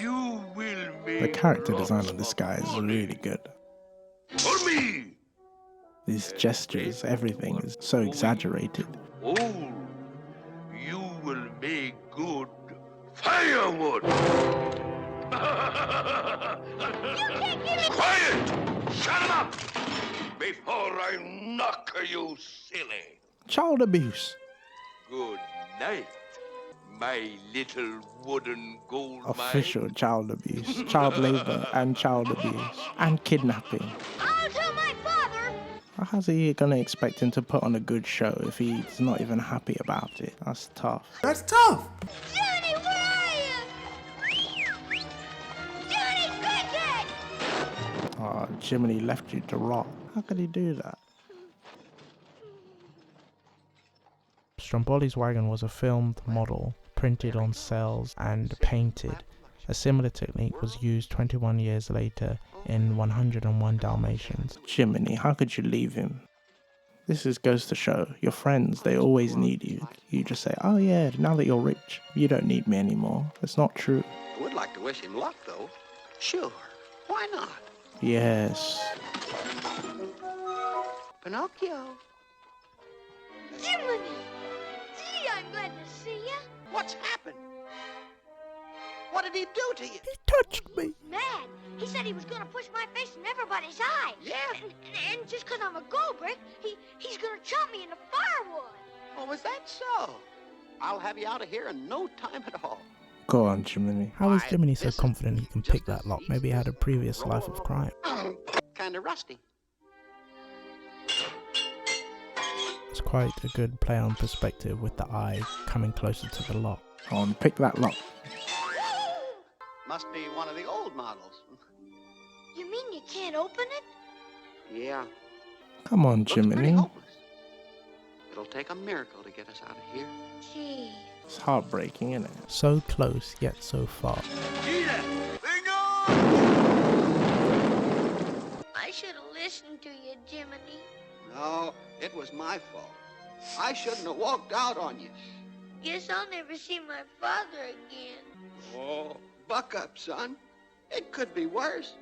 You will make The character design on this guy is really good. for me. These gestures, everything is so exaggerated. Oh, you will make good firewood. Quiet! Shut him up before I knock you silly. Child abuse. Good night, my little wooden gold mine. Official child abuse, child labor and child abuse and kidnapping. I'll tell my father. How's he gonna expect him to put on a good show if he's not even happy about it? That's tough. That's tough. Johnny, where are you? Johnny Cricket! Oh, Jiminy left you to rot. How could he do that? Stromboli's wagon was a filmed model, printed on cells and painted. A similar technique was used 21 years later in 101 Dalmatians. Jiminy, how could you leave him? This goes to show, your friends, they always need you. You just say, oh yeah, now that you're rich, you don't need me anymore. It's not true. I would like to wish him luck, though. Sure, why not? Yes. Pinocchio. Jiminy! Gee, I'm glad to see you. What's happened? What did he do to you? He touched me. Mad. He said he was gonna push my face in everybody's eye. Yeah. And just 'cause I'm a gold brick, he's gonna chop me into firewood. Oh, is that so? I'll have you out of here in no time at all. Go on, Jiminy. How is Jiminy so This is confident he can pick that lock? Maybe he had a previous life of crime. Kinda rusty. It's quite a good play on perspective with the eye coming closer to the lock. Go on, pick that lock. Must be one of the old models. You mean you can't open it? Yeah. Come on, Looks pretty Jiminy. hopeless. It'll take a miracle to get us out of here. Gee. It's heartbreaking, isn't it? So close, yet so far. I should have listened to you, Jiminy. No, it was my fault. I shouldn't have walked out on you. Guess I'll never see my father again. Oh, buck up, son. It could be worse.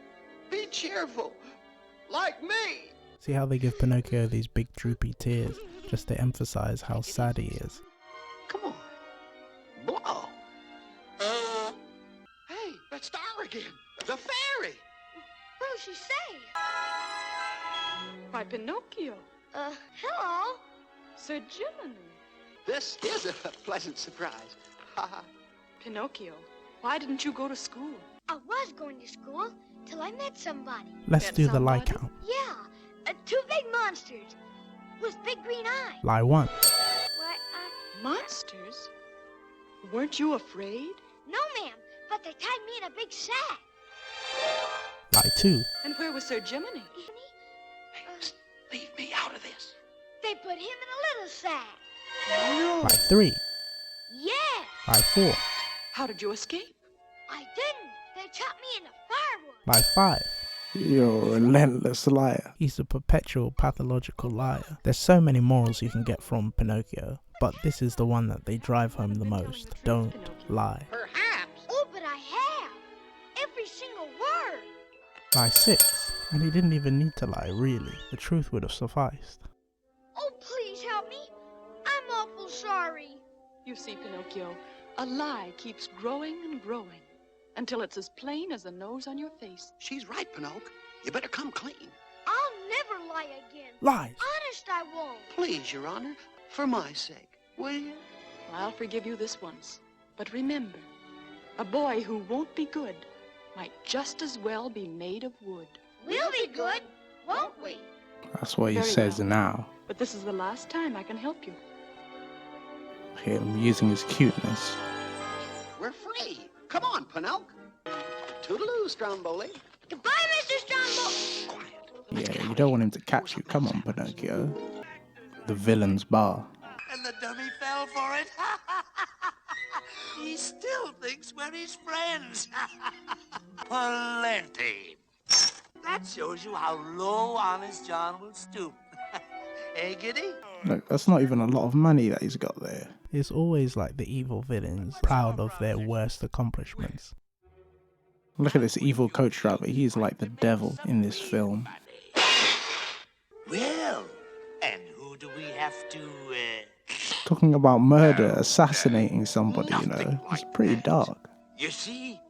Be cheerful. Like me. See how they give Pinocchio these big droopy tears, just to emphasize how sad he is. Come on. Blow. Hey, that star again. The fairy. What does she say? Why, Pinocchio. Hello? Sir Jiminy. This is a pleasant surprise. Ha ha. Pinocchio, why didn't you go to school? I was going to school till I met somebody. Let's Met do the lie somebody? count. Yeah, two big monsters with big green eyes. Lie 1. Why, Monsters? Weren't you afraid? no, ma'am, but they tied me in a big sack. Lie 2. And where was Sir Jiminy? Leave me out of this. They put him in a little sack. No. Lie 3. Yeah, Lie 4. How did you escape? I didn't. They chopped me into firewood. Lie 5. You're a relentless liar. He's a perpetual pathological liar. There's so many morals you can get from Pinocchio, but this is the one that they drive home the most. Don't lie. Perhaps. Oh, but I have. Every single word. Lie 6. And he didn't even need to lie, really. The truth would have sufficed. Oh, please help me. I'm awful sorry. You see, Pinocchio, a lie keeps growing and growing until it's as plain as the nose on your face. She's right, Pinocchio. You better come clean. I'll never lie again. Lies! Honest, I won't. Please, Your Honor, for my sake, will you? I'll forgive you this once. But remember, a boy who won't be good might just as well be made of wood. We'll be good, won't we? That's what he Very says well. now. But this is the last time I can help you. Him using his cuteness. We're free. Come on, Pinocchio. Toodaloo, Stromboli. Goodbye, Mr. Strombo. Quiet. Yeah, you don't want him to catch you. Come on, Pinocchio. The villain's bar. And the dummy fell for it. He still thinks we're his friends. Plenty. That shows you how low Honest John will stoop. Eh, Giddy? Look, that's not even a lot of money that he's got there. It's always like the evil villains, proud of their worst accomplishments. Look at this evil coach driver, he's like the devil in this film. Well, and who do we have to, Talking about murder, assassinating somebody, you know, it's pretty dark. You see?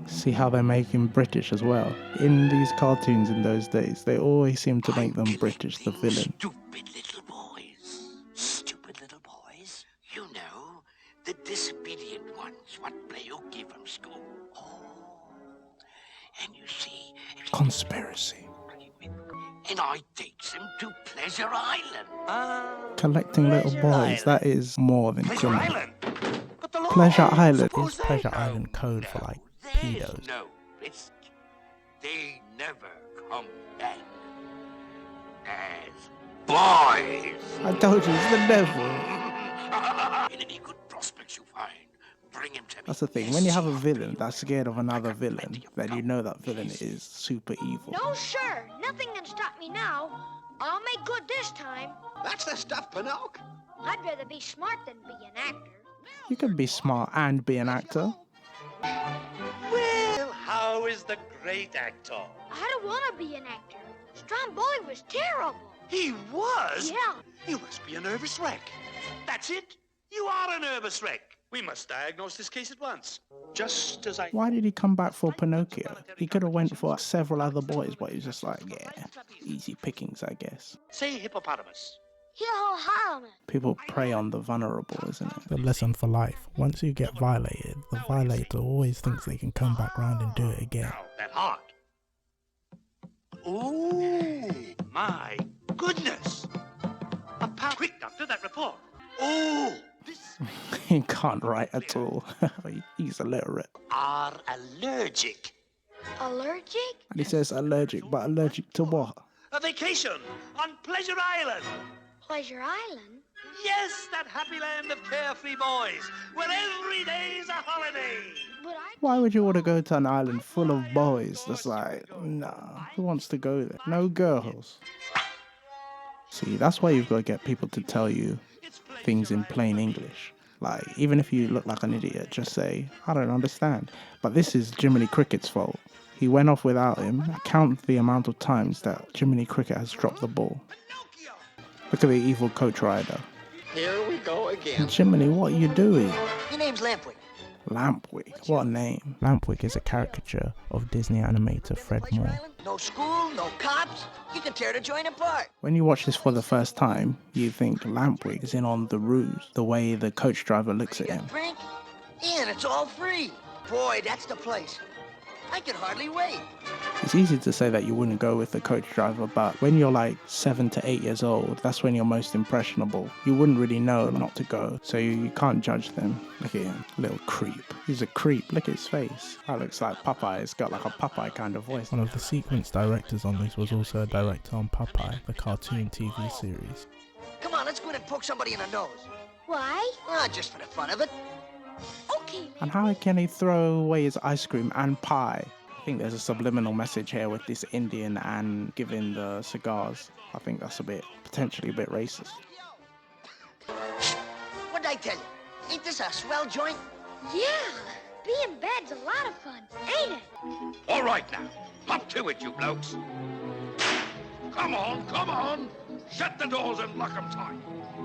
See how they make him British as well. In these cartoons in those days, they always seem to make them British, the villain. Stupid little boys. Stupid little boys. You know, the disobedient ones what Pinocchio from school. Oh. And you see... Conspiracy. And I takes them to Pleasure Island. Collecting little boys, that is more than Pleasure criminal. Island. But the law, Pleasure Island suppose is they Pleasure know. Island code for like There's pedos. no risk. They never come back as boys. I told you, it's the devil. In any good prospects you find, bring him to me. That's the thing, when you have a villain that's scared of another villain, then you know that villain is super evil. No, sir. Nothing can stop me now. I'll make good this time. That's the stuff, Pinocchio. I'd rather be smart than be an actor. You can be smart and be an actor. Well, how is the great actor? I don't want to be an actor. Stromboli was terrible. He was? Yeah. You must be a nervous wreck. That's it. You are a nervous wreck. We must diagnose this case at once. Just as I... Why did he come back for Pinocchio? He could have went for several other boys, but he's just like, yeah, easy pickings, I guess. Say hippopotamus. People prey on the vulnerable, isn't it? The lesson for life. Once you get violated, the violator always thinks they can come back round and do it again. Now, that heart. Oh, my goodness. A pound. Quick, doctor, that report. Oh, this... He can't write at all. He's illiterate. Are allergic. Allergic? And he says allergic, but allergic to what? A vacation on Pleasure Island. Pleasure Island? Yes, that happy land of carefree boys, where every day's a holiday. But I... Why would you want to go to an island full of boys? That's like, nah, who wants to go there? No girls. See, that's why you've got to get people to tell you things in plain English. Like, even if you look like an idiot, just say, I don't understand. But this is Jiminy Cricket's fault. He went off without him. Count the amount of times that Jiminy Cricket has dropped the ball. Look at the evil coach rider. Here we go again. Jiminy, what are you doing? Your name's Lampwick. Lampwick, what a name. Lampwick is a caricature of Disney animator Fred Moore. No school, no cops. You can tear the joint apart. When you watch this for the first time, you think Lampwick is in on the ruse, the way the coach driver looks at him. Drink? Yeah, and it's all free. Boy, that's the place. I can hardly wait. It's easy to say that you wouldn't go with the coach driver, but when you're like 7 to 8 years old, that's when you're most impressionable. You wouldn't really know not to go, so you can't judge them. Look at him, little creep. He's a creep, look at his face. That looks like Popeye, it's got like a Popeye kind of voice. One of the sequence directors on this was also a director on Popeye, the cartoon TV series. Come on, let's go in and poke somebody in the nose. Why? Ah, just for the fun of it. Okay. And how can he throw away his ice cream and pie? I think there's a subliminal message here with this Indian and giving the cigars. I think that's potentially a bit racist. What'd I tell you? Ain't this a swell joint? Yeah. Being bad's a lot of fun, ain't it? All right now, up to it, you blokes. Come on. Shut the doors and lock 'em tight.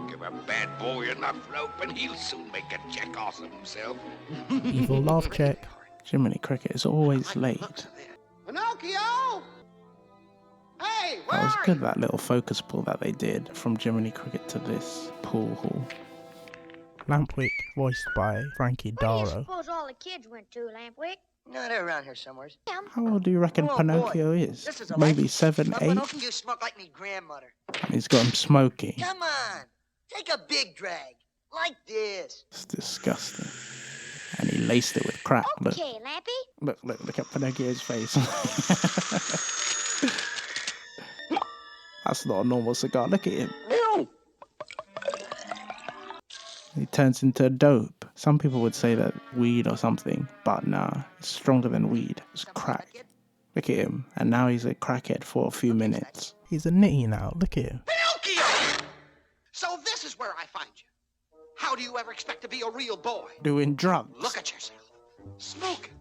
Give a bad boy enough rope and he'll soon make a check off of himself. Evil laugh check. Jiminy Cricket is always late. Pinocchio! Hey, where That was are good, you? that little focus pull that they did from Jiminy Cricket to this pool hall. Lampwick, voiced by Frankie Where do you Darrow. suppose all the kids went to, Lampwick? No, they're around here somewhere. How old do you reckon Oh, boy. Pinocchio is? This is a Maybe life. 7, 8? Pinocchio, you smoke like me grandmother. And he's got him smoking. Come on, take a big drag. Like this. It's disgusting. And he laced it with crack. Look, Okay, Lampy. look at Pinocchio's face. That's not a normal cigar. Look at him. He turns into dope. Some people would say that weed or something, but nah, it's stronger than weed. It's crack. Look at him. And now he's a crackhead for a few minutes. He's a nitty now. Look at him. Pinocchio! So this is where I find you. How do you ever expect to be a real boy? Doing drugs. Look at yourself. Smoking.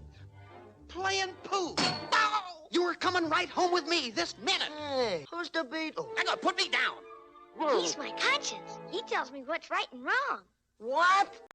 Playing pool. No! You were coming right home with me this minute. Hey, who's the Beatles? Hang on, put me down. He's my conscience. He tells me what's right and wrong. What?